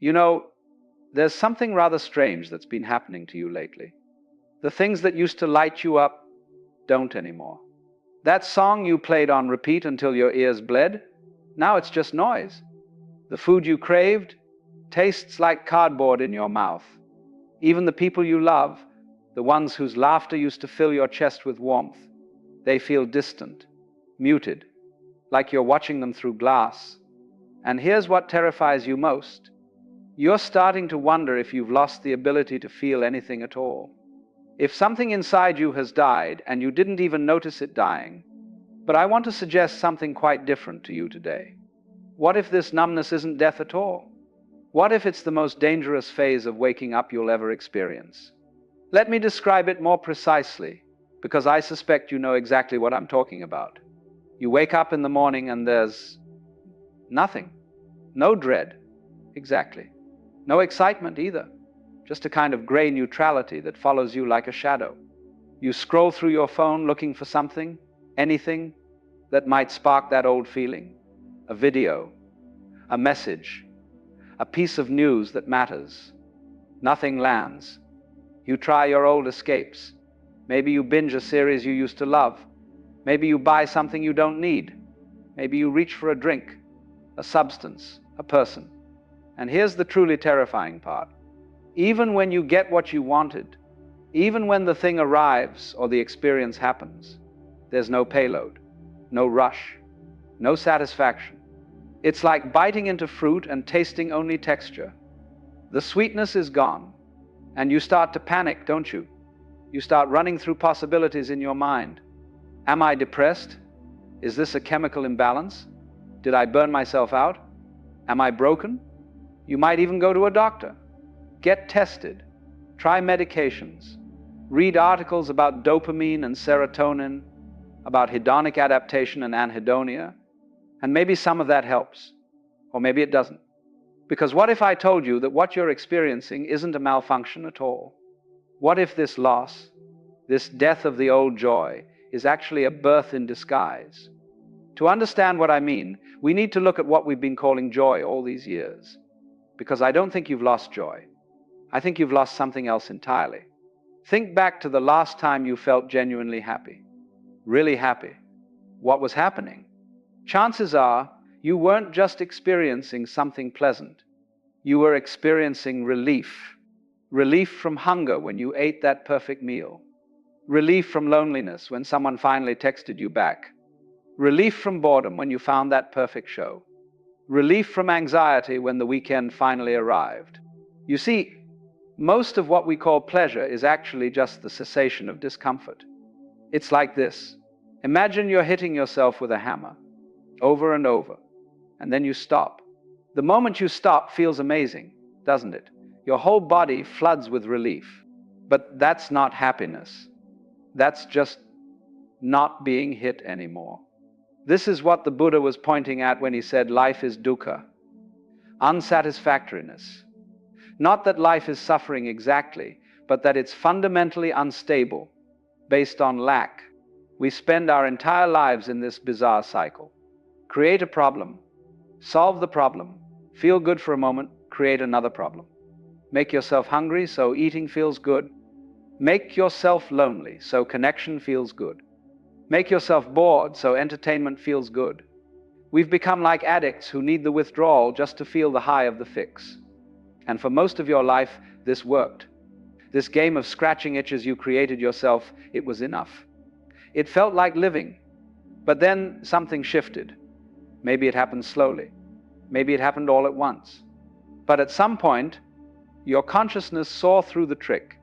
You know, there's something rather strange that's been happening to you lately. The things that used to light you up don't anymore. That song you played on repeat until your ears bled, now it's just noise. The food you craved tastes like cardboard in your mouth. Even the people you love, the ones whose laughter used to fill your chest with warmth, they feel distant, muted, like you're watching them through glass. And here's what terrifies you most. You're starting to wonder if you've lost the ability to feel anything at all. If something inside you has died and you didn't even notice it dying. But I want to suggest something quite different to you today. What if this numbness isn't death at all? What if it's the most dangerous phase of waking up you'll ever experience? Let me describe it more precisely, because I suspect you know exactly what I'm talking about. You wake up in the morning and there's nothing. No dread. Exactly. No excitement either. Just a kind of gray neutrality that follows you like a shadow. You scroll through your phone looking for something, anything that might spark that old feeling. A video, a message, a piece of news that matters. Nothing lands. You try your old escapes. Maybe you binge a series you used to love. Maybe you buy something you don't need. Maybe you reach for a drink, a substance, a person. And here's the truly terrifying part. Even when you get what you wanted, even when the thing arrives or the experience happens, there's no payload, no rush, no satisfaction. It's like biting into fruit and tasting only texture. The sweetness is gone, and you start to panic, don't you? You start running through possibilities in your mind. Am I depressed? Is this a chemical imbalance? Did I burn myself out? Am I broken? You might even go to a doctor. Get tested. Try medications. Read articles about dopamine and serotonin, about hedonic adaptation and anhedonia, and maybe some of that helps, or maybe it doesn't. Because what if I told you that what you're experiencing isn't a malfunction at all? What if this loss, this death of the old joy, is actually a birth in disguise? To understand what I mean, we need to look at what we've been calling joy all these years. Because I don't think you've lost joy. I think you've lost something else entirely. Think back to the last time you felt genuinely happy. Really happy. What was happening? Chances are you weren't just experiencing something pleasant. You were experiencing relief. Relief from hunger when you ate that perfect meal. Relief from loneliness when someone finally texted you back. Relief from boredom when you found that perfect show. Relief from anxiety when the weekend finally arrived. You see, most of what we call pleasure is actually just the cessation of discomfort. It's like this. Imagine you're hitting yourself with a hammer, over and over, and then you stop. The moment you stop feels amazing, doesn't it? Your whole body floods with relief. But that's not happiness. That's just not being hit anymore. This is what the Buddha was pointing at when he said life is dukkha, unsatisfactoriness. Not that life is suffering exactly, but that it's fundamentally unstable, based on lack. We spend our entire lives in this bizarre cycle. Create a problem, solve the problem, feel good for a moment, create another problem. Make yourself hungry so eating feels good. Make yourself lonely so connection feels good. Make yourself bored so entertainment feels good. We've become like addicts who need the withdrawal just to feel the high of the fix. And for most of your life, this worked. This game of scratching itches you created yourself, it was enough. It felt like living. But then something shifted. Maybe it happened slowly. Maybe it happened all at once. But at some point, your consciousness saw through the trick.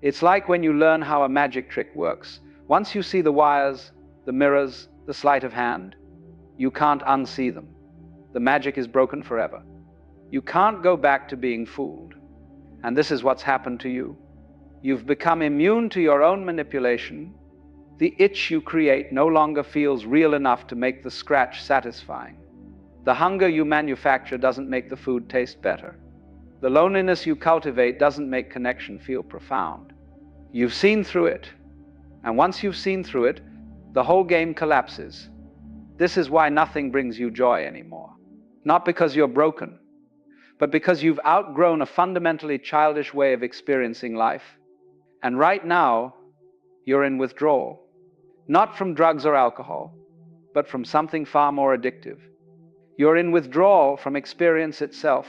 It's like when you learn how a magic trick works. Once you see the wires, the mirrors, the sleight of hand, you can't unsee them. The magic is broken forever. You can't go back to being fooled. And this is what's happened to you. You've become immune to your own manipulation. The itch you create no longer feels real enough to make the scratch satisfying. The hunger you manufacture doesn't make the food taste better. The loneliness you cultivate doesn't make connection feel profound. You've seen through it. And once you've seen through it, the whole game collapses. This is why nothing brings you joy anymore. Not because you're broken, but because you've outgrown a fundamentally childish way of experiencing life. And right now, you're in withdrawal. Not from drugs or alcohol, but from something far more addictive. You're in withdrawal from experience itself,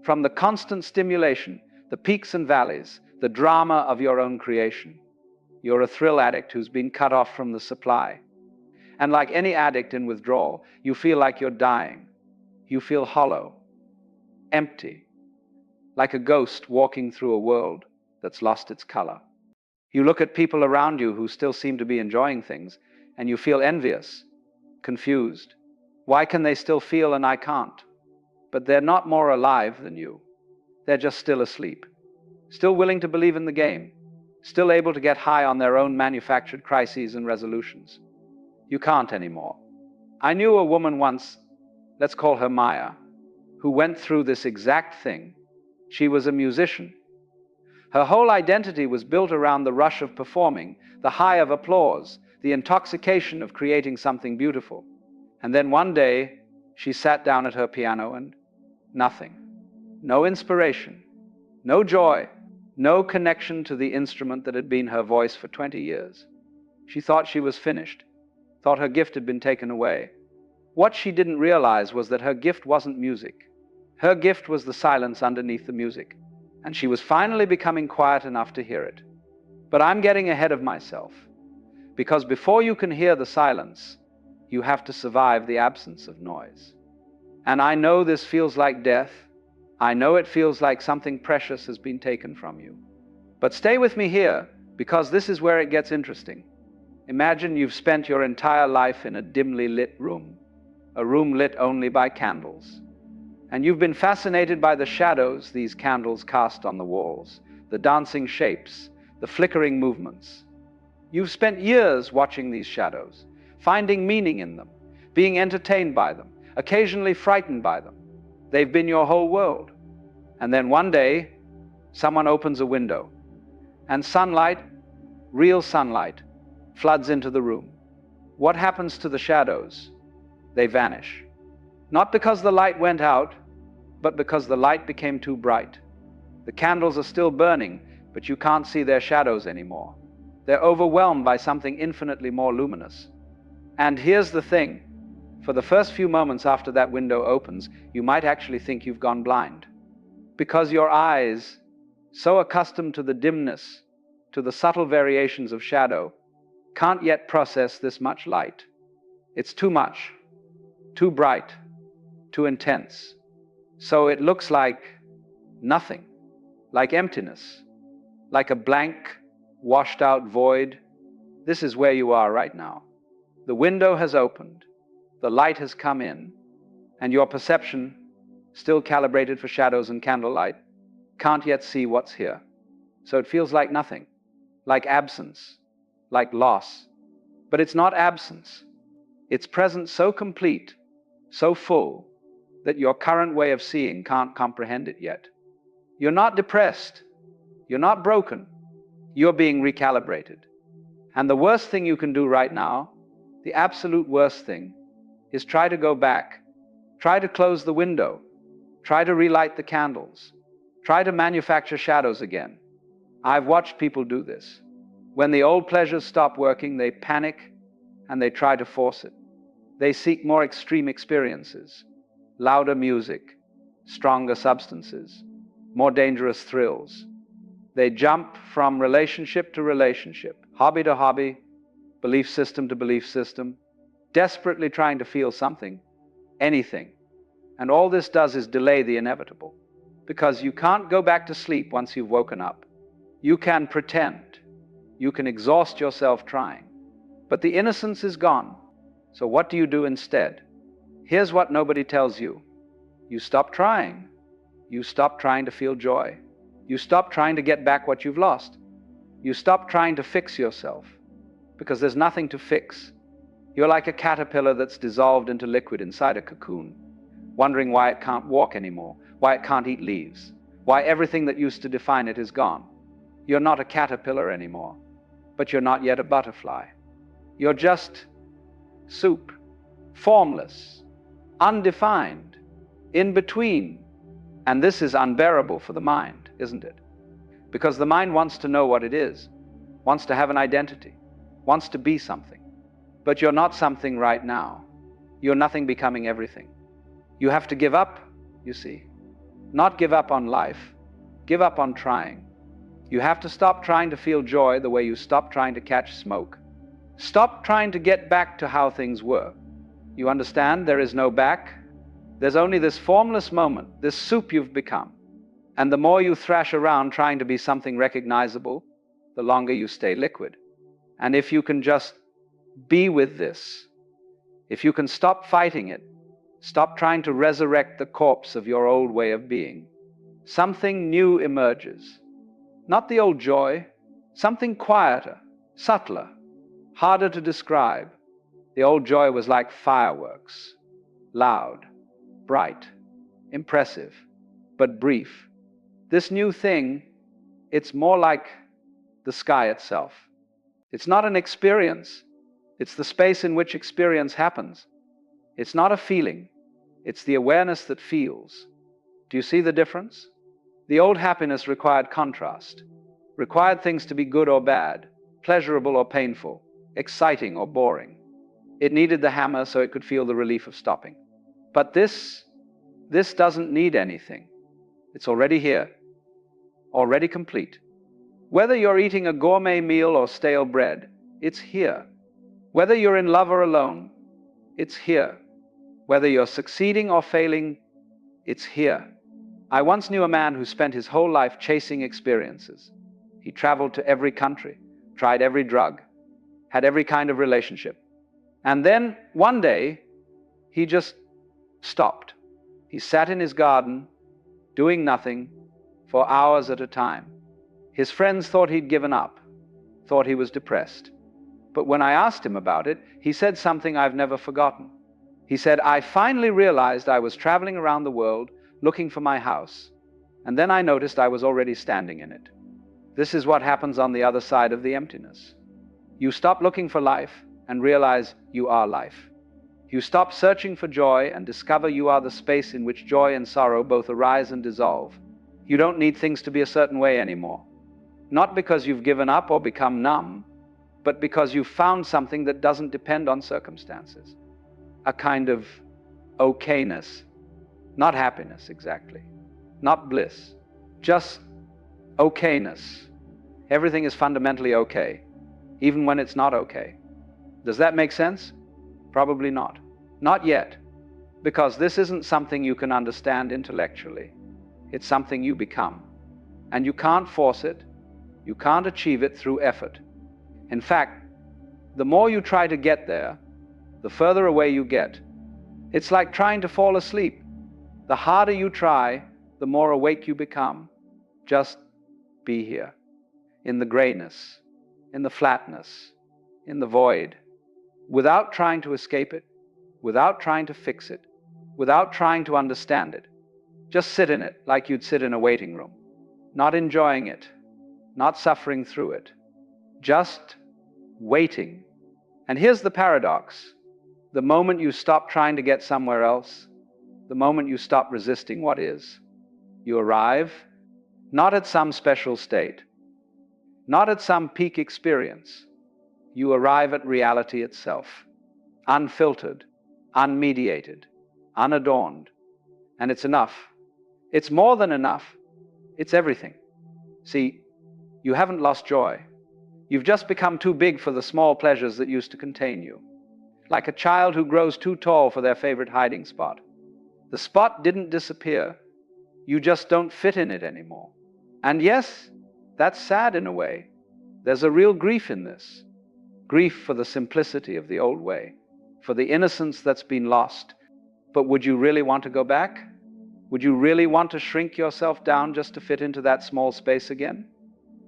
from the constant stimulation, the peaks and valleys, the drama of your own creation. You're a thrill addict who's been cut off from the supply. And like any addict in withdrawal, you feel like you're dying. You feel hollow, empty, like a ghost walking through a world that's lost its color. You look at people around you who still seem to be enjoying things, and you feel envious, confused. Why can they still feel and I can't? But they're not more alive than you. They're just still asleep, still willing to believe in the game, still able to get high on their own manufactured crises and resolutions. You can't anymore. I knew a woman once, let's call her Maya, who went through this exact thing. She was a musician. Her whole identity was built around the rush of performing, the high of applause, the intoxication of creating something beautiful. And then one day, she sat down at her piano and nothing. No inspiration, no joy, no connection to the instrument that had been her voice for 20 years. She thought she was finished, thought her gift had been taken away. What she didn't realize was that her gift wasn't music. Her gift was the silence underneath the music. And she was finally becoming quiet enough to hear it. But I'm getting ahead of myself, because before you can hear the silence, you have to survive the absence of noise. And I know this feels like death. I know it feels like something precious has been taken from you. But stay with me here, because this is where it gets interesting. Imagine you've spent your entire life in a dimly lit room, a room lit only by candles. And you've been fascinated by the shadows these candles cast on the walls, the dancing shapes, the flickering movements. You've spent years watching these shadows, finding meaning in them, being entertained by them, occasionally frightened by them. They've been your whole world. And then one day, someone opens a window, and sunlight, real sunlight, floods into the room. What happens to the shadows? They vanish. Not because the light went out, but because the light became too bright. The candles are still burning, but you can't see their shadows anymore. They're overwhelmed by something infinitely more luminous. And here's the thing. For the first few moments after that window opens, you might actually think you've gone blind. Because your eyes, so accustomed to the dimness, to the subtle variations of shadow, can't yet process this much light. It's too much, too bright, too intense. So it looks like nothing, like emptiness, like a blank, washed out void. This is where you are right now. The window has opened, the light has come in, and your perception, still calibrated for shadows and candlelight, can't yet see what's here. So it feels like nothing, like absence, like loss. But it's not absence. It's presence so complete, so full, that your current way of seeing can't comprehend it yet. You're not depressed. You're not broken. You're being recalibrated. And the worst thing you can do right now, the absolute worst thing, is try to go back. Try to close the window. Try to relight the candles. Try to manufacture shadows again. I've watched people do this. When the old pleasures stop working, they panic and they try to force it. They seek more extreme experiences, louder music, stronger substances, more dangerous thrills. They jump from relationship to relationship, hobby to hobby, belief system to belief system, desperately trying to feel something, anything. And all this does is delay the inevitable, because you can't go back to sleep once you've woken up. You can pretend. You can exhaust yourself trying. But the innocence is gone. So what do you do instead? Here's what nobody tells you. You stop trying. You stop trying to feel joy. You stop trying to get back what you've lost. You stop trying to fix yourself, because there's nothing to fix. You're like a caterpillar that's dissolved into liquid inside a cocoon, wondering why it can't walk anymore, why it can't eat leaves, why everything that used to define it is gone. You're not a caterpillar anymore, but you're not yet a butterfly. You're just soup, formless, undefined, in between, And this is unbearable for the mind, isn't it? Because the mind wants to know what it is, wants to have an identity, wants to be something. But you're not something right now. You're nothing becoming everything. You have to give up, you see. Not give up on life, give up on trying. You have to stop trying to feel joy the way you stop trying to catch smoke. Stop trying to get back to how things were. You understand there is no back? There's only this formless moment, this soup you've become. And the more you thrash around trying to be something recognizable, the longer you stay liquid. And if you can just be with this, if you can stop fighting it, stop trying to resurrect the corpse of your old way of being, something new emerges. Not the old joy, something quieter, subtler, harder to describe. The old joy was like fireworks, loud, bright, impressive, but brief. This new thing, it's more like the sky itself. It's not an experience. It's the space in which experience happens. It's not a feeling. It's the awareness that feels. Do you see the difference? The old happiness required contrast, required things to be good or bad, pleasurable or painful, exciting or boring. It needed the hammer so it could feel the relief of stopping. But this doesn't need anything. It's already here, already complete. Whether you're eating a gourmet meal or stale bread, it's here. Whether you're in love or alone, it's here. Whether you're succeeding or failing, it's here. I once knew a man who spent his whole life chasing experiences. He traveled to every country, tried every drug, had every kind of relationship. And then one day, he just stopped. He sat in his garden, doing nothing, for hours at a time. His friends thought he'd given up, thought he was depressed. But when I asked him about it, he said something I've never forgotten. He said, I finally realized I was traveling around the world looking for my house, and then I noticed I was already standing in it. This is what happens on the other side of the emptiness. You stop looking for life and realize you are life. You stop searching for joy and discover you are the space in which joy and sorrow both arise and dissolve. You don't need things to be a certain way anymore. Not because you've given up or become numb, but because you've found something that doesn't depend on circumstances. A kind of okayness. Not happiness, exactly. Not bliss. Just okayness. Everything is fundamentally okay, even when it's not okay. Does that make sense? Probably not. Not yet. Because this isn't something you can understand intellectually. It's something you become. And you can't force it. You can't achieve it through effort. In fact, the more you try to get there, the further away you get. It's like trying to fall asleep. The harder you try, the more awake you become. Just be here, in the grayness, in the flatness, in the void, without trying to escape it, without trying to fix it, without trying to understand it. Just sit in it like you'd sit in a waiting room, not enjoying it, not suffering through it, just waiting. And here's the paradox. The moment you stop trying to get somewhere else, the moment you stop resisting what is, you arrive not at some special state, not at some peak experience. You arrive at reality itself, unfiltered, unmediated, unadorned. And it's enough. It's more than enough. It's everything. See, you haven't lost joy. You've just become too big for the small pleasures that used to contain you. Like a child who grows too tall for their favorite hiding spot. The spot didn't disappear. You just don't fit in it anymore. And yes, that's sad in a way. There's a real grief in this. Grief for the simplicity of the old way, for the innocence that's been lost. But would you really want to go back? Would you really want to shrink yourself down just to fit into that small space again?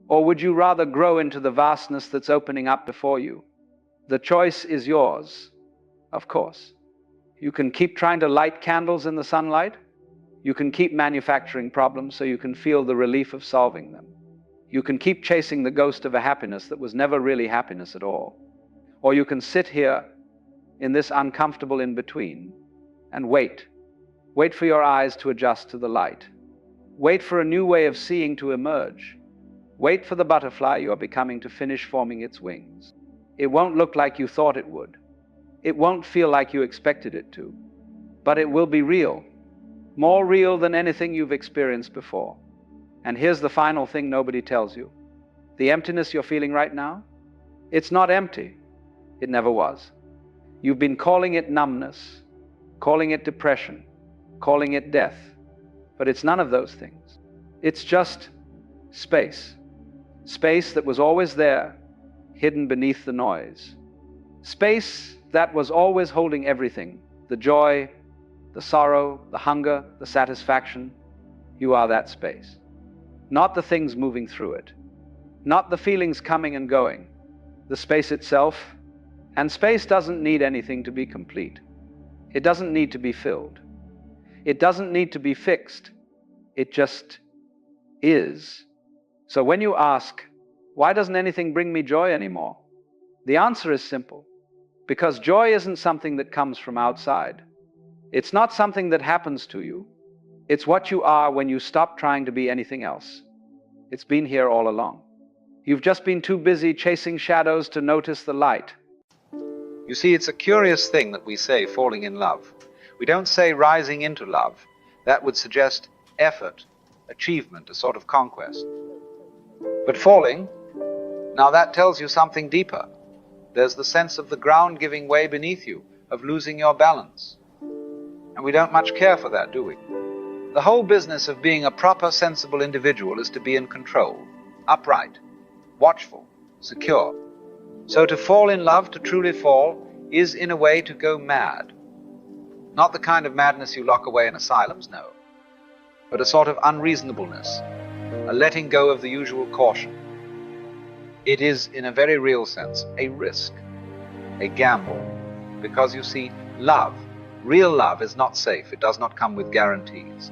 Or would you rather grow into the vastness that's opening up before you? The choice is yours, of course. You can keep trying to light candles in the sunlight. You can keep manufacturing problems so you can feel the relief of solving them. You can keep chasing the ghost of a happiness that was never really happiness at all. Or you can sit here in this uncomfortable in-between and wait. Wait for your eyes to adjust to the light. Wait for a new way of seeing to emerge. Wait for the butterfly you are becoming to finish forming its wings. It won't look like you thought it would. It won't feel like you expected it to. But it will be real. More real than anything you've experienced before. And here's the final thing nobody tells you. The emptiness you're feeling right now, it's not empty. It never was. You've been calling it numbness, calling it depression, calling it death. But it's none of those things. It's just space. Space that was always there, hidden beneath the noise. Space that was always holding everything, the joy, the sorrow, the hunger, the satisfaction. You are that space. Not the things moving through it. Not the feelings coming and going. The space itself. And space doesn't need anything to be complete. It doesn't need to be filled. It doesn't need to be fixed. It just is. So when you ask, why doesn't anything bring me joy anymore? The answer is simple. Because joy isn't something that comes from outside. It's not something that happens to you. It's what you are when you stop trying to be anything else. It's been here all along. You've just been too busy chasing shadows to notice the light. You see, it's a curious thing that we say falling in love. We don't say rising into love. That would suggest effort, achievement, a sort of conquest. But falling, now that tells you something deeper. There's the sense of the ground giving way beneath you, of losing your balance. And we don't much care for that, do we? The whole business of being a proper, sensible individual is to be in control, upright, watchful, secure. So to fall in love, to truly fall, is in a way to go mad. Not the kind of madness you lock away in asylums, no, but a sort of unreasonableness, a letting go of the usual caution. It is, in a very real sense, a risk, a gamble, because you see, love, real love is not safe. It does not come with guarantees.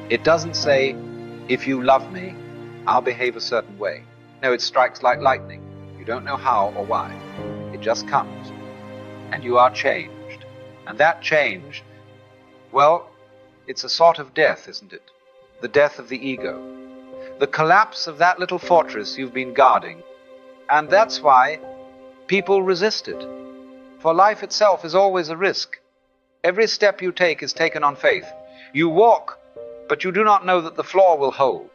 It doesn't say, if you love me, I'll behave a certain way. No, it strikes like lightning. You don't know how or why. It just comes. And you are changed. And that change, well, it's a sort of death, isn't it? The death of the ego. The collapse of that little fortress you've been guarding. And that's why people resist it. For life itself is always a risk. Every step you take is taken on faith. You walk, but you do not know that the floor will hold.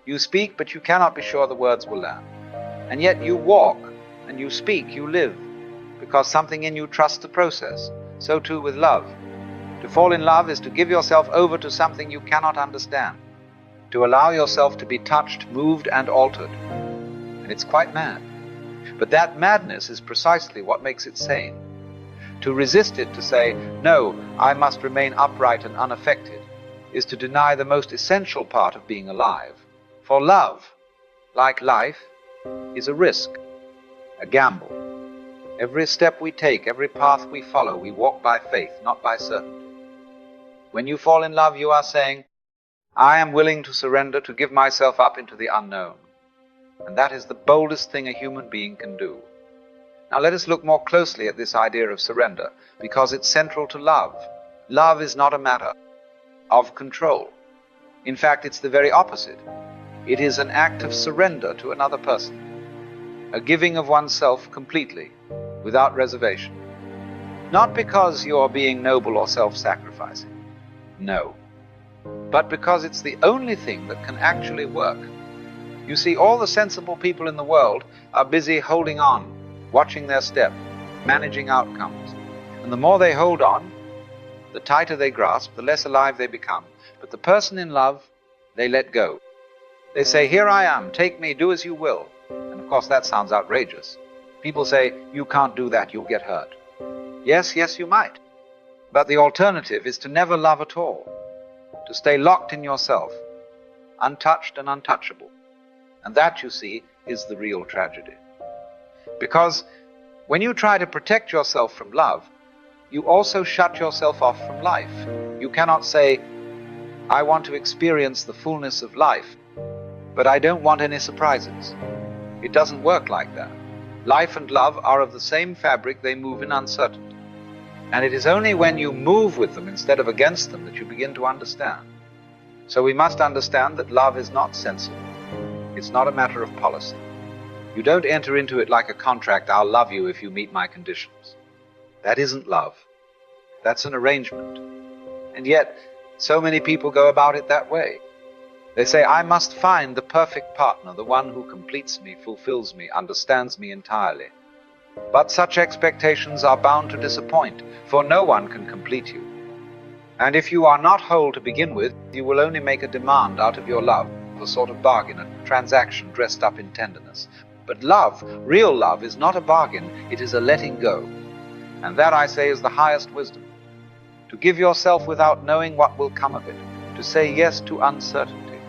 You speak, but you cannot be sure the words will land. And yet you walk, and you speak, you live, because something in you trusts the process. So too with love. To fall in love is to give yourself over to something you cannot understand, to allow yourself to be touched, moved, and altered. And it's quite mad. But that madness is precisely what makes it sane. To resist it, to say, no, I must remain upright and unaffected, is to deny the most essential part of being alive. For love, like life, is a risk, a gamble. Every step we take, every path we follow, we walk by faith, not by certainty. When you fall in love, you are saying, I am willing to surrender, to give myself up into the unknown. And that is the boldest thing a human being can do. Now let us look more closely at this idea of surrender, because it's central to love. Love is not a matter of control. In fact, it's the very opposite. It is an act of surrender to another person, a giving of oneself completely, without reservation. Not because you are being noble or self-sacrificing, no, but because it's the only thing that can actually work. You see, all the sensible people in the world are busy holding on, watching their step, managing outcomes. And the more they hold on, the tighter they grasp, the less alive they become. But the person in love, they let go. They say, here I am, take me, do as you will. And of course that sounds outrageous. People say, you can't do that, you'll get hurt. Yes, you might. But the alternative is to never love at all, to stay locked in yourself, untouched and untouchable. And that, you see, is the real tragedy. Because when you try to protect yourself from love, you also shut yourself off from life. You cannot say, I want to experience the fullness of life, but I don't want any surprises. It doesn't work like that. Life and love are of the same fabric, they move in uncertainty. And it is only when you move with them instead of against them that you begin to understand. So we must understand that love is not sensible. It's not a matter of policy. You don't enter into it like a contract, I'll love you if you meet my conditions. That isn't love. That's an arrangement. And yet, so many people go about it that way. They say, I must find the perfect partner, the one who completes me, fulfills me, understands me entirely. But such expectations are bound to disappoint, for no one can complete you. And if you are not whole to begin with, you will only make a demand out of your love, a sort of bargain, a transaction dressed up in tenderness. But love, real love, is not a bargain, it is a letting go. And that, I say, is the highest wisdom. To give yourself without knowing what will come of it, to say yes to uncertainty,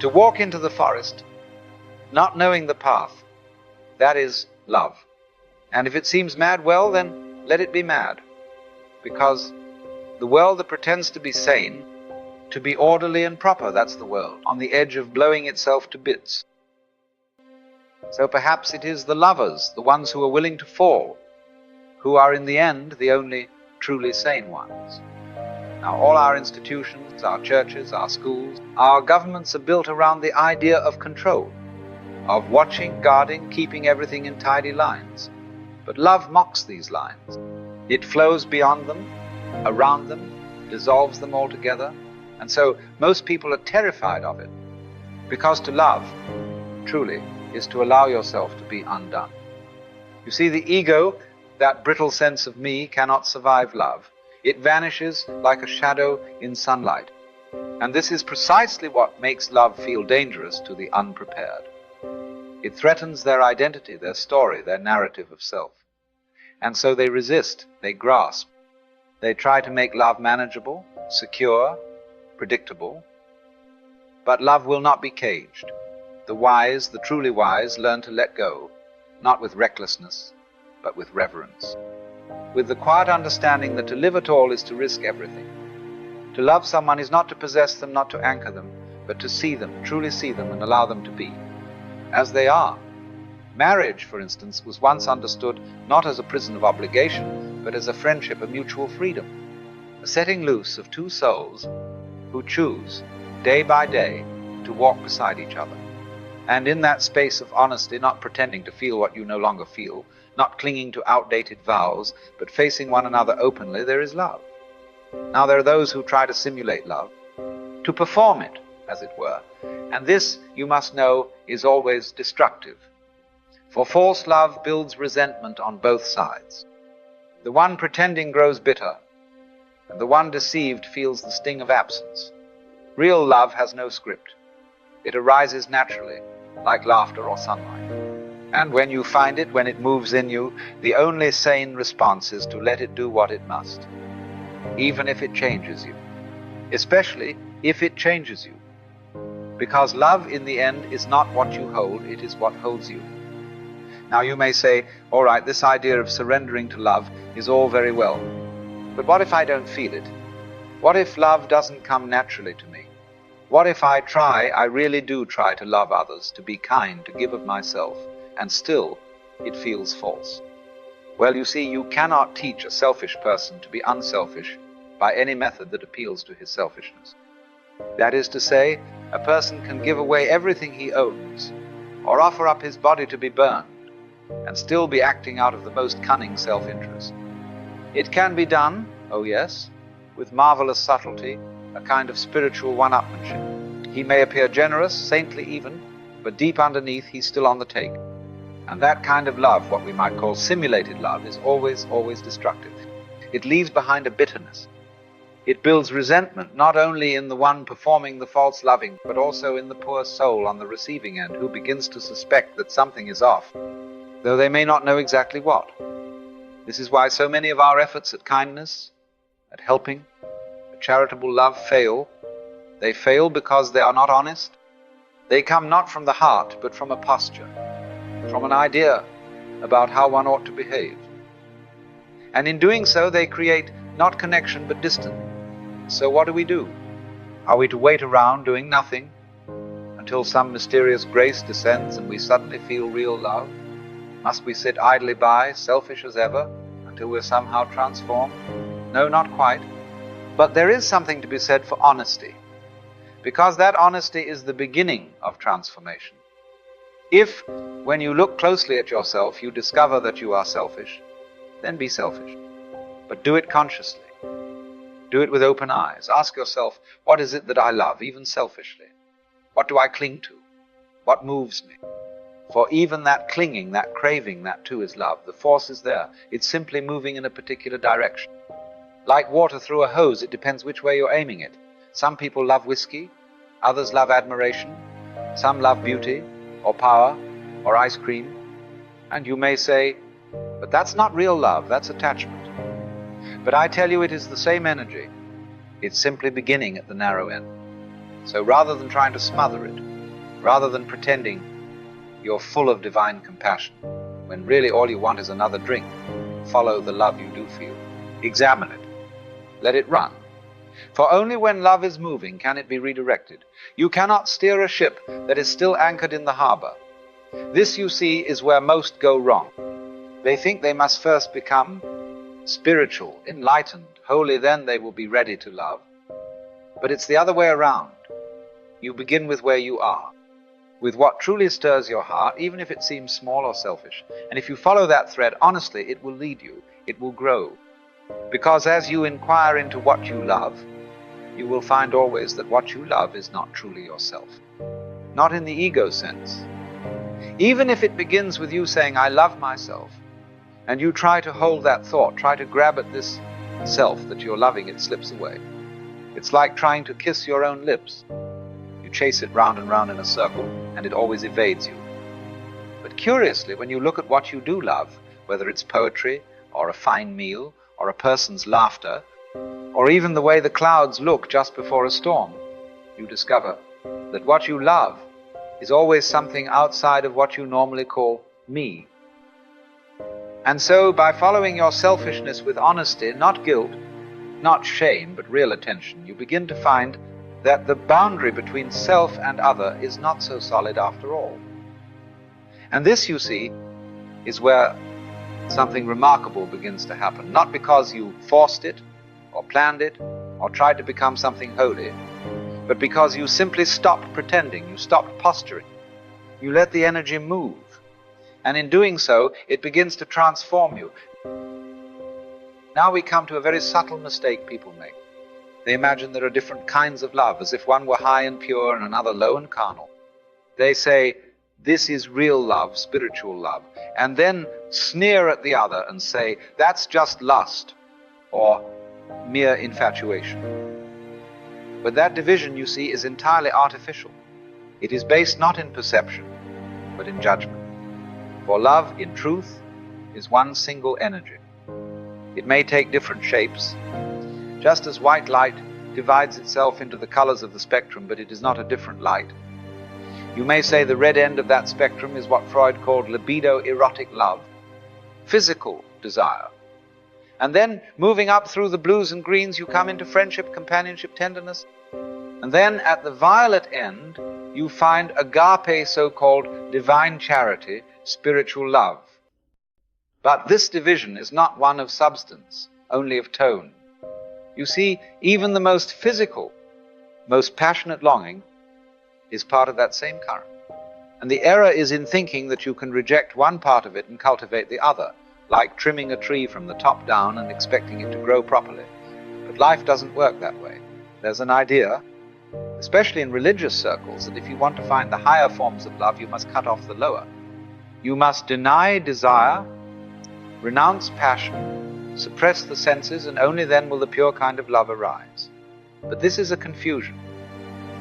to walk into the forest, not knowing the path, that is love. And if it seems mad, well, then let it be mad. Because the world that pretends to be sane, to be orderly and proper, that's the world, on the edge of blowing itself to bits. So perhaps it is the lovers, the ones who are willing to fall, who are in the end the only truly sane ones. Now, all our institutions, our churches, our schools, our governments are built around the idea of control, of watching, guarding, keeping everything in tidy lines. But love mocks these lines. It flows beyond them, around them, dissolves them altogether, and so most people are terrified of it, because to love, truly, is to allow yourself to be undone. You see, the ego, that brittle sense of me, cannot survive love. It vanishes like a shadow in sunlight. And this is precisely what makes love feel dangerous to the unprepared. It threatens their identity, their story, their narrative of self. And so they resist, they grasp. They try to make love manageable, secure, predictable. But love will not be caged. The wise, the truly wise, learn to let go, not with recklessness, but with reverence. With the quiet understanding that to live at all is to risk everything. To love someone is not to possess them, not to anchor them, but to see them, truly see them, and allow them to be as they are. Marriage, for instance, was once understood not as a prison of obligation, but as a friendship of mutual freedom, a setting loose of two souls who choose, day by day, to walk beside each other. And in that space of honesty, not pretending to feel what you no longer feel, not clinging to outdated vows, but facing one another openly, there is love. Now, there are those who try to simulate love, to perform it, as it were, and this, you must know, is always destructive. For false love builds resentment on both sides. The one pretending grows bitter, and the one deceived feels the sting of absence. Real love has no script. It arises naturally, like laughter or sunlight. And when you find it, when it moves in you, the only sane response is to let it do what it must, even if it changes you, especially if it changes you. Because love, in the end, is not what you hold, it is what holds you. Now you may say, all right, this idea of surrendering to love is all very well, but what if I don't feel it? What if love doesn't come naturally to me? What if I really do try to love others, to be kind, to give of myself, and still it feels false? Well, you see, you cannot teach a selfish person to be unselfish by any method that appeals to his selfishness. That is to say, a person can give away everything he owns, or offer up his body to be burned, and still be acting out of the most cunning self-interest. It can be done, oh yes, with marvelous subtlety, a kind of spiritual one-upmanship. He may appear generous, saintly even, but deep underneath he's still on the take. And that kind of love, what we might call simulated love, is always, always destructive. It leaves behind a bitterness. It builds resentment, not only in the one performing the false loving, but also in the poor soul on the receiving end, who begins to suspect that something is off, though they may not know exactly what. This is why so many of our efforts at kindness, at helping, at charitable love fail. They fail because they are not honest. They come not from the heart, but from a posture, from an idea about how one ought to behave. And in doing so, they create not connection, but distance. So what do? Are we to wait around doing nothing until some mysterious grace descends and we suddenly feel real love? Must we sit idly by, selfish as ever, until we're somehow transformed? No, not quite. But there is something to be said for honesty. because that honesty is the beginning of transformation. If, when you look closely at yourself, you discover that you are selfish, then be selfish. But do it consciously. Do it with open eyes. Ask yourself, what is it that I love, even selfishly? What do I cling to? What moves me? For even that clinging, that craving, that too is love. The force is there. It's simply moving in a particular direction. Like water through a hose, it depends which way you're aiming it. Some people love whiskey, others love admiration, some love beauty, or power, or ice cream. And you may say, but that's not real love, that's attachment. But I tell you, it is the same energy. It's simply beginning at the narrow end. So rather than trying to smother it, rather than pretending you're full of divine compassion, when really all you want is another drink, follow the love you do feel. Examine it. Let it run. For only when love is moving can it be redirected. You cannot steer a ship that is still anchored in the harbor. This, you see, is where most go wrong. They think they must first become spiritual, enlightened, holy, then they will be ready to love. But it's the other way around. You begin with where you are, with what truly stirs your heart, even if it seems small or selfish. And if you follow that thread honestly, it will lead you, it will grow. Because as you inquire into what you love, you will find always that what you love is not truly yourself. Not in the ego sense. Even if it begins with you saying, I love myself, and you try to hold that thought, try to grab at this self that you're loving, it slips away. It's like trying to kiss your own lips. You chase it round and round in a circle, and it always evades you. But curiously, when you look at what you do love, whether it's poetry, or a fine meal, or a person's laughter, or even the way the clouds look just before a storm, you discover that what you love is always something outside of what you normally call me. And so, by following your selfishness with honesty, not guilt, not shame, but real attention, you begin to find that the boundary between self and other is not so solid after all. And this, you see, is where something remarkable begins to happen, not because you forced it, or planned it, or tried to become something holy, but because you simply stopped pretending, you stopped posturing. You let the energy move. And in doing so, it begins to transform you. Now we come to a very subtle mistake people make. They imagine there are different kinds of love, as if one were high and pure and another low and carnal. They say, this is real love, spiritual love, and then sneer at the other and say, that's just lust, or mere infatuation. But that division, you see, is entirely artificial. It is based not in perception, but in judgment. For love, in truth, is one single energy. It may take different shapes, just as white light divides itself into the colors of the spectrum, but it is not a different light. You may say the red end of that spectrum is what Freud called libido erotic love, physical desire. And then, moving up through the blues and greens, you come into friendship, companionship, tenderness. And then, at the violet end, you find agape, so-called divine charity, spiritual love. But this division is not one of substance, only of tone. You see, even the most physical, most passionate longing is part of that same current. And the error is in thinking that you can reject one part of it and cultivate the other, like trimming a tree from the top down and expecting it to grow properly. But life doesn't work that way. There's an idea, especially in religious circles, that if you want to find the higher forms of love, you must cut off the lower. You must deny desire, renounce passion, suppress the senses, and only then will the pure kind of love arise. But this is a confusion.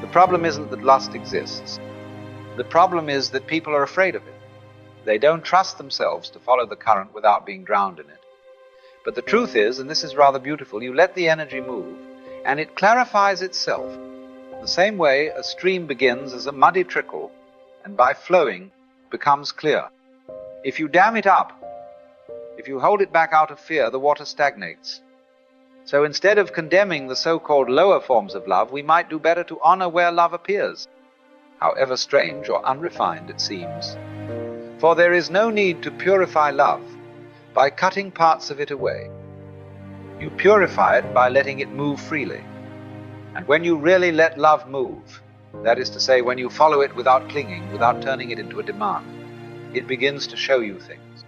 The problem isn't that lust exists. The problem is that people are afraid of it. They don't trust themselves to follow the current without being drowned in it. But the truth is, and this is rather beautiful, you let the energy move, and it clarifies itself. The same way a stream begins as a muddy trickle, and by flowing becomes clear. If you dam it up, if you hold it back out of fear, the water stagnates. So instead of condemning the so-called lower forms of love, we might do better to honor where love appears, however strange or unrefined it seems. For there is no need to purify love by cutting parts of it away. You purify it by letting it move freely. And when you really let love move, that is to say, when you follow it without clinging, without turning it into a demand, it begins to show you things.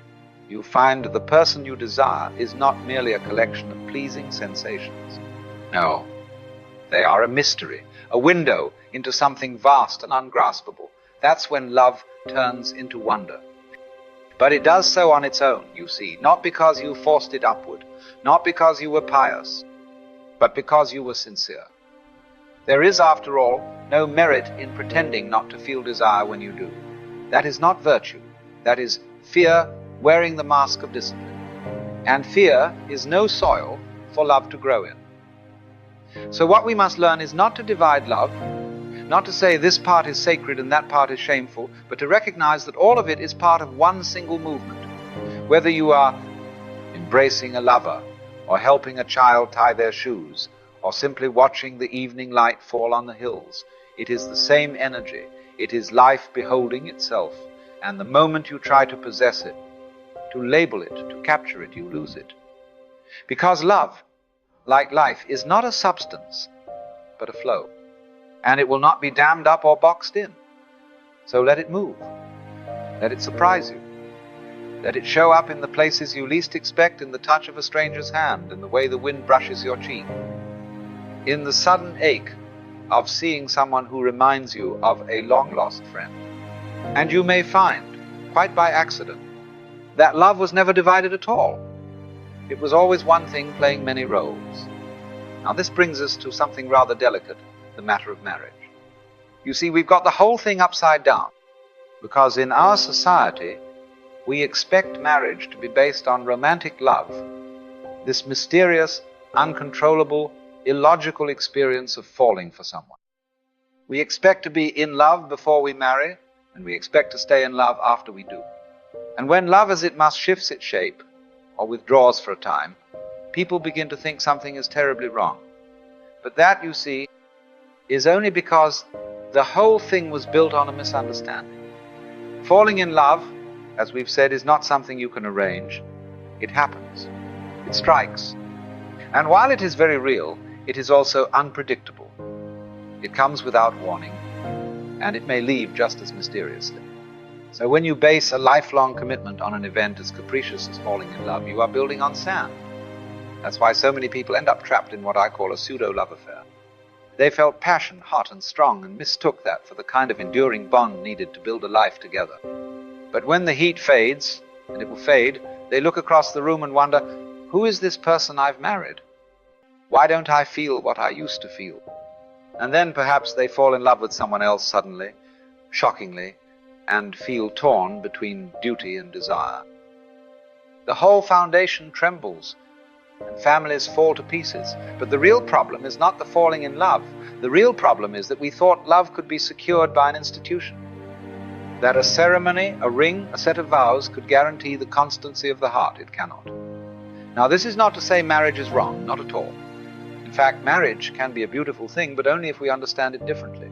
You find the person you desire is not merely a collection of pleasing sensations. No, they are a mystery, a window into something vast and ungraspable. That's when love turns into wonder. But it does so on its own, you see, not because you forced it upward, not because you were pious, but because you were sincere. There is, after all, no merit in pretending not to feel desire when you do. That is not virtue. That is fear wearing the mask of discipline. And fear is no soil for love to grow in. So what we must learn is not to divide love, not to say this part is sacred and that part is shameful, but to recognize that all of it is part of one single movement. Whether you are embracing a lover, or helping a child tie their shoes, or simply watching the evening light fall on the hills, it is the same energy. It is life beholding itself, and the moment you try to possess it, to label it, to capture it, you lose it. Because love, like life, is not a substance, but a flow, and it will not be dammed up or boxed in. So let it move. Let it surprise you. Let it show up in the places you least expect, in the touch of a stranger's hand, in the way the wind brushes your cheek, in the sudden ache of seeing someone who reminds you of a long-lost friend. And you may find, quite by accident, that love was never divided at all. It was always one thing playing many roles. Now this brings us to something rather delicate, the matter of marriage. You see, we've got the whole thing upside down, because in our society, we expect marriage to be based on romantic love, this mysterious, uncontrollable, illogical experience of falling for someone. We expect to be in love before we marry, and we expect to stay in love after we do. And when love as it must shifts its shape, or withdraws for a time, people begin to think something is terribly wrong. But that, you see, is only because the whole thing was built on a misunderstanding. Falling in love, as we've said, is not something you can arrange. It happens. It strikes. And while it is very real, it is also unpredictable. It comes without warning, and it may leave just as mysteriously. So when you base a lifelong commitment on an event as capricious as falling in love, you are building on sand. That's why so many people end up trapped in what I call a pseudo-love affair. They felt passion, hot and strong, and mistook that for the kind of enduring bond needed to build a life together. But when the heat fades, and it will fade, they look across the room and wonder, who is this person I've married? Why don't I feel what I used to feel? And then perhaps they fall in love with someone else suddenly, shockingly, and feel torn between duty and desire. The whole foundation trembles, and families fall to pieces. But the real problem is not the falling in love. The real problem is that we thought love could be secured by an institution, that a ceremony, a ring, a set of vows could guarantee the constancy of the heart. It cannot. Now, this is not to say marriage is wrong, not at all. In fact, marriage can be a beautiful thing, but only if we understand it differently.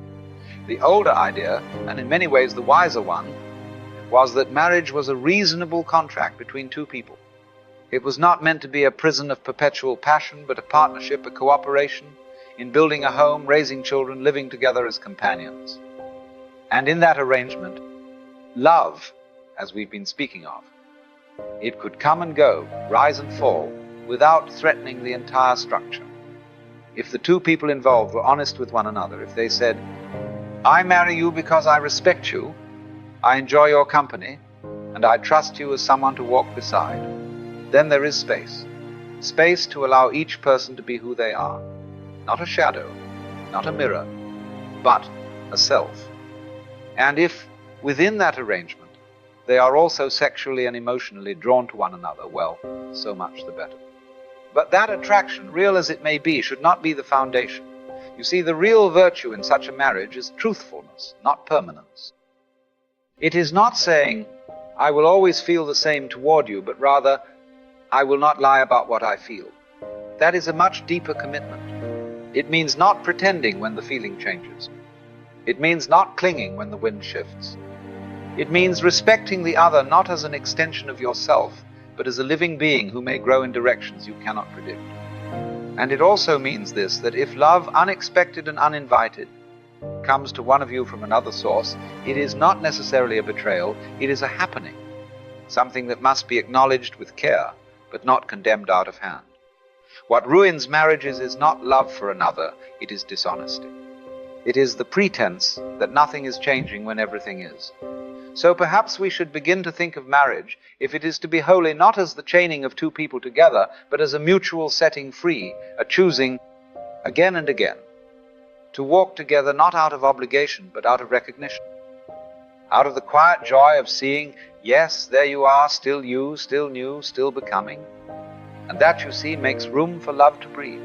The older idea, and in many ways the wiser one, was that marriage was a reasonable contract between two people. It was not meant to be a prison of perpetual passion, but a partnership, a cooperation in building a home, raising children, living together as companions. And in that arrangement, love, as we've been speaking of, it could come and go, rise and fall, without threatening the entire structure. If the two people involved were honest with one another, if they said, I marry you because I respect you, I enjoy your company, and I trust you as someone to walk beside, then there is space. Space to allow each person to be who they are. Not a shadow, not a mirror, but a self. And if, within that arrangement, they are also sexually and emotionally drawn to one another, well, so much the better. But that attraction, real as it may be, should not be the foundation. You see, the real virtue in such a marriage is truthfulness, not permanence. It is not saying, I will always feel the same toward you, but rather, I will not lie about what I feel. That is a much deeper commitment. It means not pretending when the feeling changes. It means not clinging when the wind shifts. It means respecting the other not as an extension of yourself, but as a living being who may grow in directions you cannot predict. And it also means this, that if love, unexpected and uninvited, comes to one of you from another source, it is not necessarily a betrayal, it is a happening, something that must be acknowledged with care, but not condemned out of hand. What ruins marriages is not love for another, it is dishonesty. It is the pretense that nothing is changing when everything is. So perhaps we should begin to think of marriage, if it is to be holy, not as the chaining of two people together, but as a mutual setting free, a choosing again and again to walk together not out of obligation, but out of recognition, out of the quiet joy of seeing, yes, there you are, still you, still new, still becoming. And that, you see, makes room for love to breathe.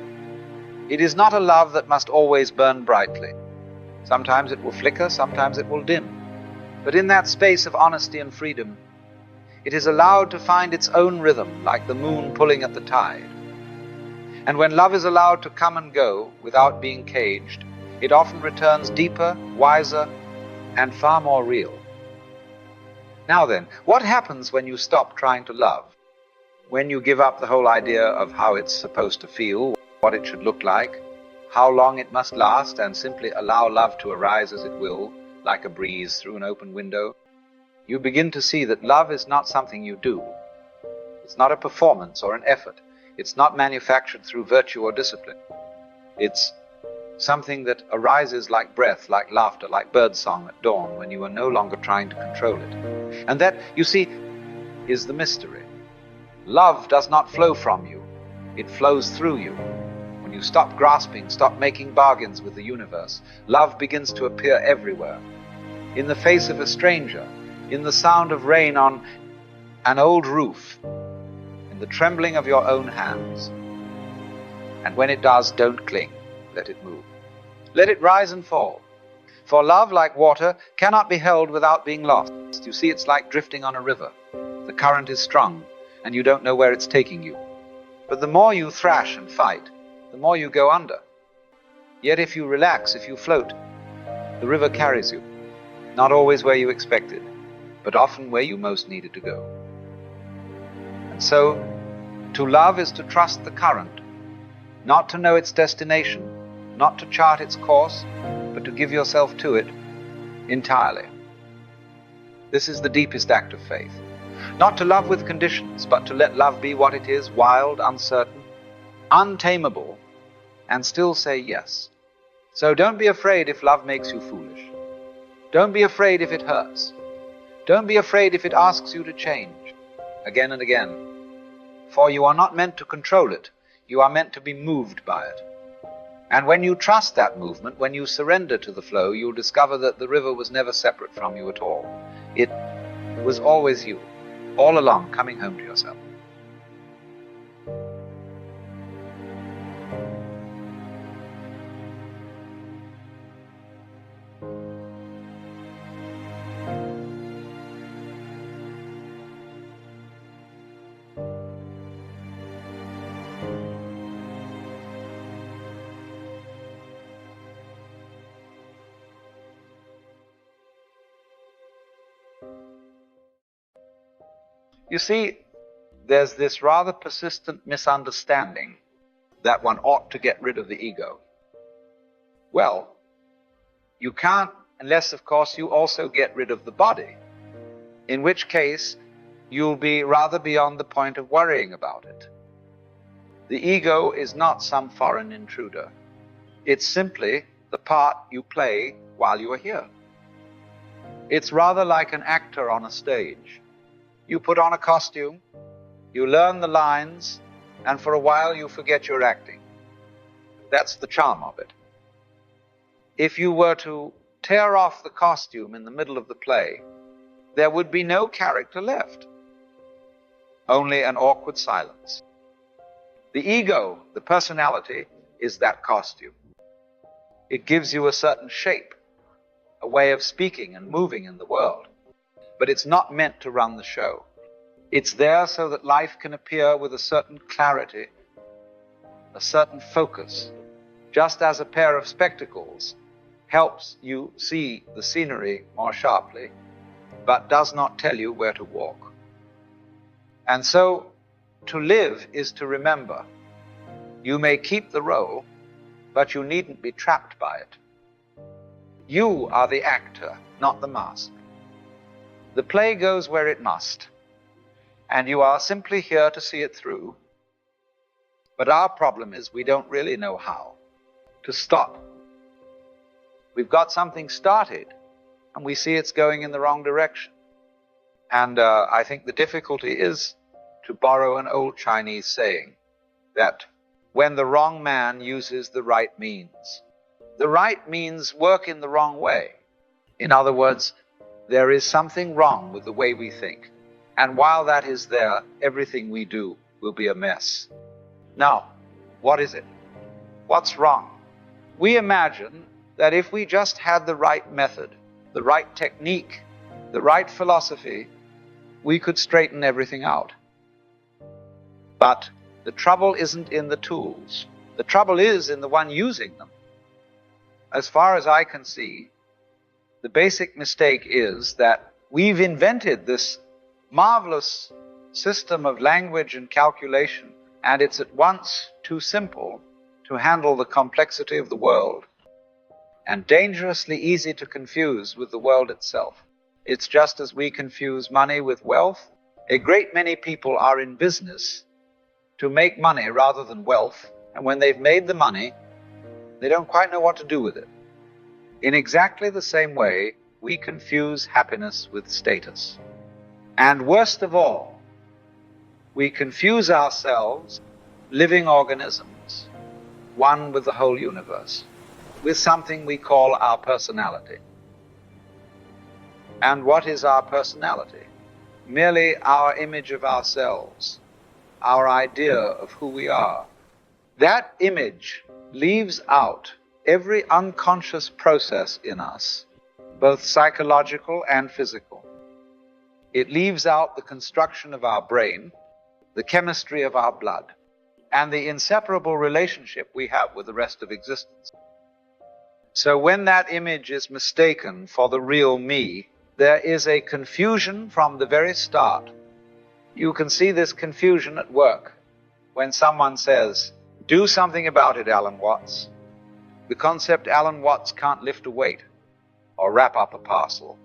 It is not a love that must always burn brightly. Sometimes it will flicker, sometimes it will dim. But in that space of honesty and freedom, it is allowed to find its own rhythm, like the moon pulling at the tide. And when love is allowed to come and go without being caged, it often returns deeper, wiser, and far more real. Now then, what happens when you stop trying to love? When you give up the whole idea of how it's supposed to feel, what it should look like, how long it must last, and simply allow love to arise as it will, like a breeze through an open window, you begin to see that love is not something you do. It's not a performance or an effort. It's not manufactured through virtue or discipline. It's something that arises like breath, like laughter, like birdsong at dawn, when you are no longer trying to control it. And that, you see, is the mystery. Love does not flow from you. It flows through you. When you stop grasping, stop making bargains with the universe, love begins to appear everywhere. In the face of a stranger, in the sound of rain on an old roof, in the trembling of your own hands. And when it does, don't cling. Let it move. Let it rise and fall. For love, like water, cannot be held without being lost. You see, it's like drifting on a river. The current is strong, and you don't know where it's taking you. But the more you thrash and fight, the more you go under. Yet if you relax, if you float, the river carries you, not always where you expected, but often where you most needed to go. And so, to love is to trust the current, not to know its destination, not to chart its course, but to give yourself to it entirely. This is the deepest act of faith. Not to love with conditions, but to let love be what it is, wild, uncertain, untamable, and still say yes. So don't be afraid if love makes you foolish. Don't be afraid if it hurts. Don't be afraid if it asks you to change again and again. For you are not meant to control it. You are meant to be moved by it. And when you trust that movement, when you surrender to the flow, you'll discover that the river was never separate from you at all. It was always you, all along, coming home to yourself. You see, there's this rather persistent misunderstanding that one ought to get rid of the ego. Well, you can't unless, of course, you also get rid of the body, in which case you'll be rather beyond the point of worrying about it. The ego is not some foreign intruder. It's simply the part you play while you are here. It's rather like an actor on a stage. You put on a costume, you learn the lines, and for a while you forget you're acting. That's the charm of it. If you were to tear off the costume in the middle of the play, there would be no character left, only an awkward silence. The ego, the personality, is that costume. It gives you a certain shape, a way of speaking and moving in the world. But it's not meant to run the show. It's there so that life can appear with a certain clarity, a certain focus, just as a pair of spectacles helps you see the scenery more sharply, but does not tell you where to walk. And so, to live is to remember. You may keep the role, but you needn't be trapped by it. You are the actor, not the mask. The play goes where it must, and you are simply here to see it through. But our problem is we don't really know how to stop. We've got something started, and we see it's going in the wrong direction. And I think the difficulty is, to borrow an old Chinese saying, that when the wrong man uses the right means work in the wrong way. In other words, there is something wrong with the way we think. And while that is there, everything we do will be a mess. Now, what is it? What's wrong? We imagine that if we just had the right method, the right technique, the right philosophy, we could straighten everything out. But the trouble isn't in the tools. The trouble is in the one using them. As far as I can see, the basic mistake is that we've invented this marvelous system of language and calculation, and it's at once too simple to handle the complexity of the world and dangerously easy to confuse with the world itself. It's just as we confuse money with wealth. A great many people are in business to make money rather than wealth, and when they've made the money, they don't quite know what to do with it. In exactly the same way, we confuse happiness with status. And worst of all, we confuse ourselves, living organisms, one with the whole universe, with something we call our personality. And what is our personality? Merely our image of ourselves, our idea of who we are. That image leaves out every unconscious process in us, both psychological and physical. It leaves out the construction of our brain, the chemistry of our blood, and the inseparable relationship we have with the rest of existence. So when that image is mistaken for the real me, there is a confusion from the very start. You can see this confusion at work when someone says, "Do something about it, Alan Watts." The concept Alan Watts can't lift a weight or wrap up a parcel.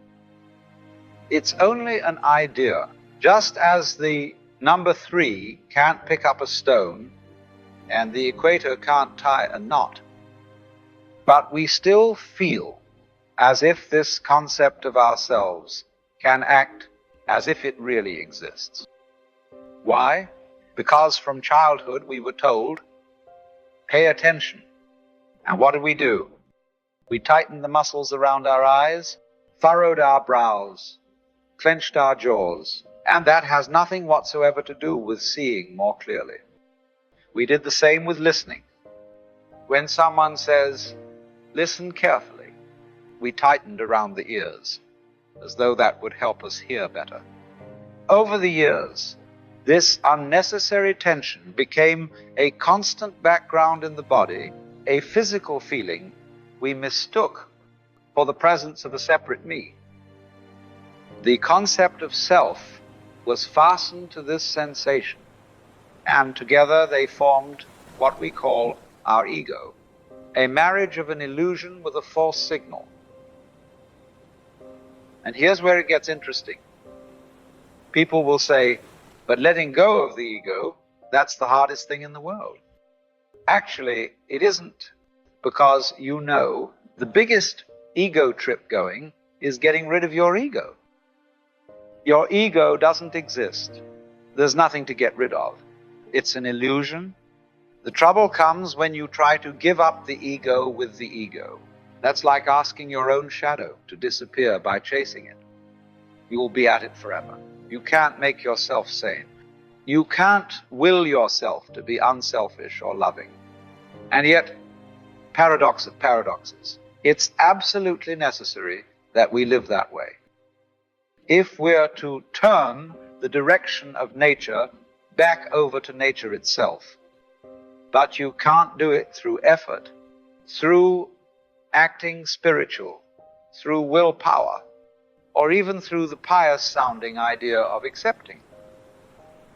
It's only an idea, just as the number 3 can't pick up a stone and the equator can't tie a knot. But we still feel as if this concept of ourselves can act as if it really exists. Why? Because from childhood we were told, pay attention. And what did we do? We tightened the muscles around our eyes, furrowed our brows, clenched our jaws, and that has nothing whatsoever to do with seeing more clearly. We did the same with listening. When someone says, "Listen carefully," we tightened around the ears, as though that would help us hear better. Over the years, this unnecessary tension became a constant background in the body, a physical feeling we mistook for the presence of a separate me. The concept of self was fastened to this sensation, and together they formed what we call our ego, a marriage of an illusion with a false signal. And here's where it gets interesting. People will say, "But letting go of the ego, that's the hardest thing in the world." Actually, it isn't, because you know the biggest ego trip going is getting rid of your ego. Your ego doesn't exist. There's nothing to get rid of. It's an illusion. The trouble comes when you try to give up the ego with the ego. That's like asking your own shadow to disappear by chasing it. You will be at it forever. You can't make yourself sane. You can't will yourself to be unselfish or loving. And yet, paradox of paradoxes, it's absolutely necessary that we live that way. If we're to turn the direction of nature back over to nature itself. But you can't do it through effort, through acting spiritual, through willpower, or even through the pious-sounding idea of accepting.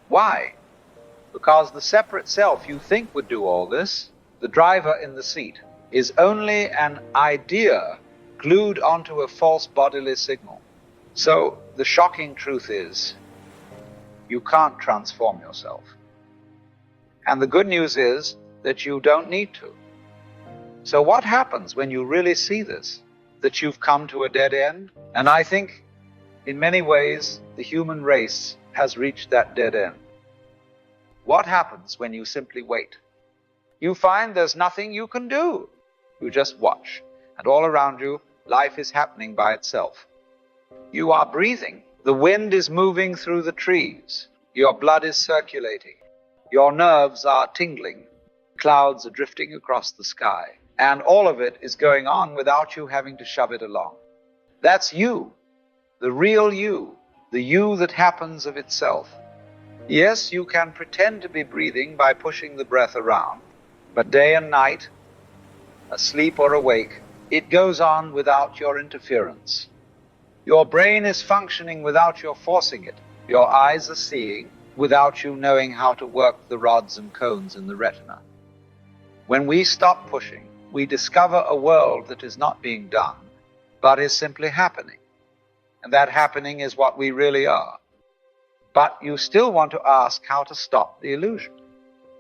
Why? Because the separate self you think would do all this, the driver in the seat, is only an idea glued onto a false bodily signal. So the shocking truth is, you can't transform yourself. And the good news is that you don't need to. So what happens when you really see this? That you've come to a dead end? And I think in many ways the human race has reached that dead end. What happens when you simply wait? You find there's nothing you can do. You just watch, and all around you, life is happening by itself. You are breathing. The wind is moving through the trees. Your blood is circulating. Your nerves are tingling. Clouds are drifting across the sky. And all of it is going on without you having to shove it along. That's you, the real you, the you that happens of itself. Yes, you can pretend to be breathing by pushing the breath around, but day and night, asleep or awake, it goes on without your interference. Your brain is functioning without your forcing it. Your eyes are seeing without you knowing how to work the rods and cones in the retina. When we stop pushing, we discover a world that is not being done, but is simply happening. And that happening is what we really are. But you still want to ask how to stop the illusion.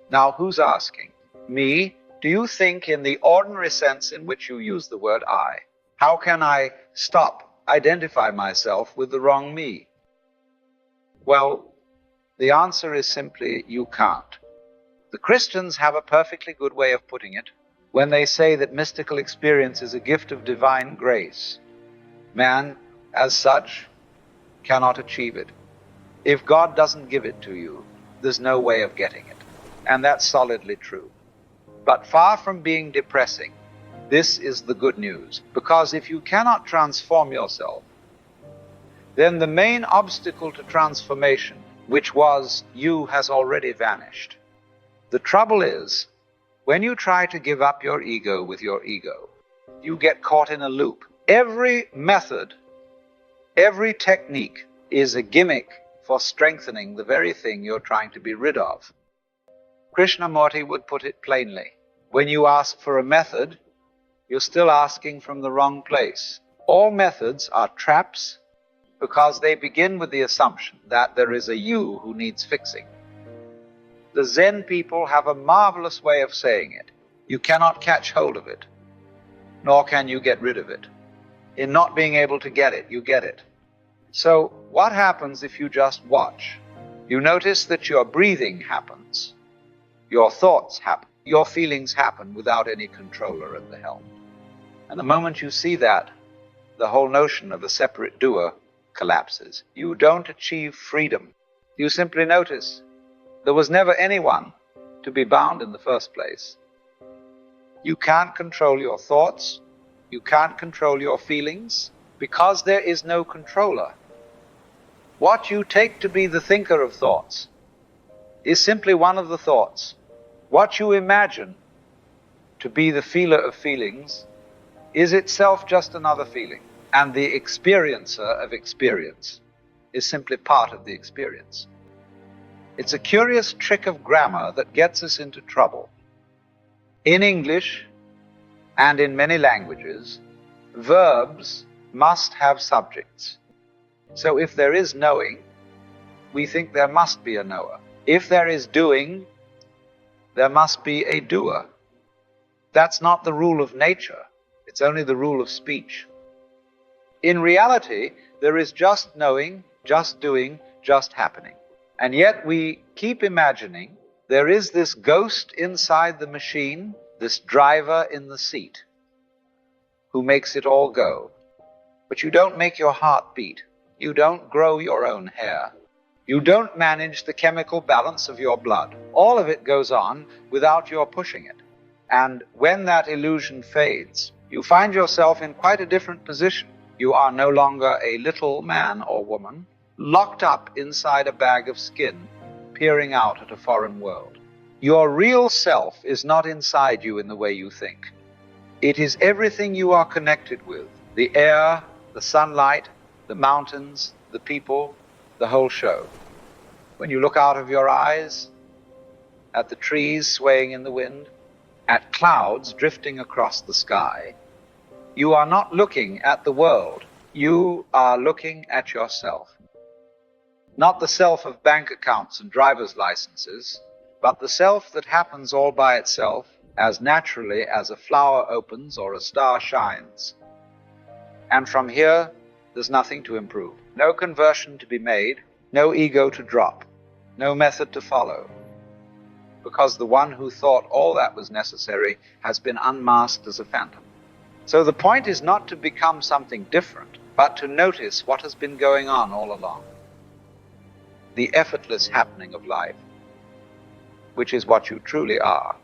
Now, who's asking? Me? Do you think in the ordinary sense in which you use the word I? How can I identify myself with the wrong me? Well, the answer is simply you can't. The Christians have a perfectly good way of putting it when they say that mystical experience is a gift of divine grace. Man, as such, cannot achieve it. If God doesn't give it to you, there's no way of getting it. And that's solidly true. But far from being depressing, this is the good news. Because if you cannot transform yourself, then the main obstacle to transformation, which was you, has already vanished. The trouble is, when you try to give up your ego with your ego, you get caught in a loop. Every method, every technique is a gimmick for strengthening the very thing you're trying to be rid of. Krishnamurti would put it plainly. When you ask for a method, you're still asking from the wrong place. All methods are traps because they begin with the assumption that there is a you who needs fixing. The Zen people have a marvelous way of saying it. You cannot catch hold of it, nor can you get rid of it. In not being able to get it, you get it. So what happens if you just watch? You notice that your breathing happens, your thoughts happen, your feelings happen without any controller at the helm. And the moment you see that, the whole notion of a separate doer collapses. You don't achieve freedom. You simply notice there was never anyone to be bound in the first place. You can't control your thoughts. You can't control your feelings because there is no controller. What you take to be the thinker of thoughts is simply one of the thoughts. What you imagine to be the feeler of feelings is itself just another feeling. And the experiencer of experience is simply part of the experience. It's a curious trick of grammar that gets us into trouble. In English and in many languages, verbs must have subjects. So if there is knowing, we think there must be a knower. If there is doing, there must be a doer. That's not the rule of nature. It's only the rule of speech. In reality, there is just knowing, just doing, just happening. And yet we keep imagining there is this ghost inside the machine, this driver in the seat, who makes it all go. But you don't make your heart beat. You don't grow your own hair. You don't manage the chemical balance of your blood. All of it goes on without your pushing it. And when that illusion fades, you find yourself in quite a different position. You are no longer a little man or woman, locked up inside a bag of skin, peering out at a foreign world. Your real self is not inside you in the way you think. It is everything you are connected with, the air, the sunlight, the mountains, the people, the whole show. When you look out of your eyes, at the trees swaying in the wind, at clouds drifting across the sky, you are not looking at the world. You are looking at yourself. Not the self of bank accounts and driver's licenses, but the self that happens all by itself, as naturally as a flower opens or a star shines. And from here, there's nothing to improve. No conversion to be made, no ego to drop, no method to follow. Because the one who thought all that was necessary has been unmasked as a phantom. So the point is not to become something different, but to notice what has been going on all along. The effortless happening of life, which is what you truly are.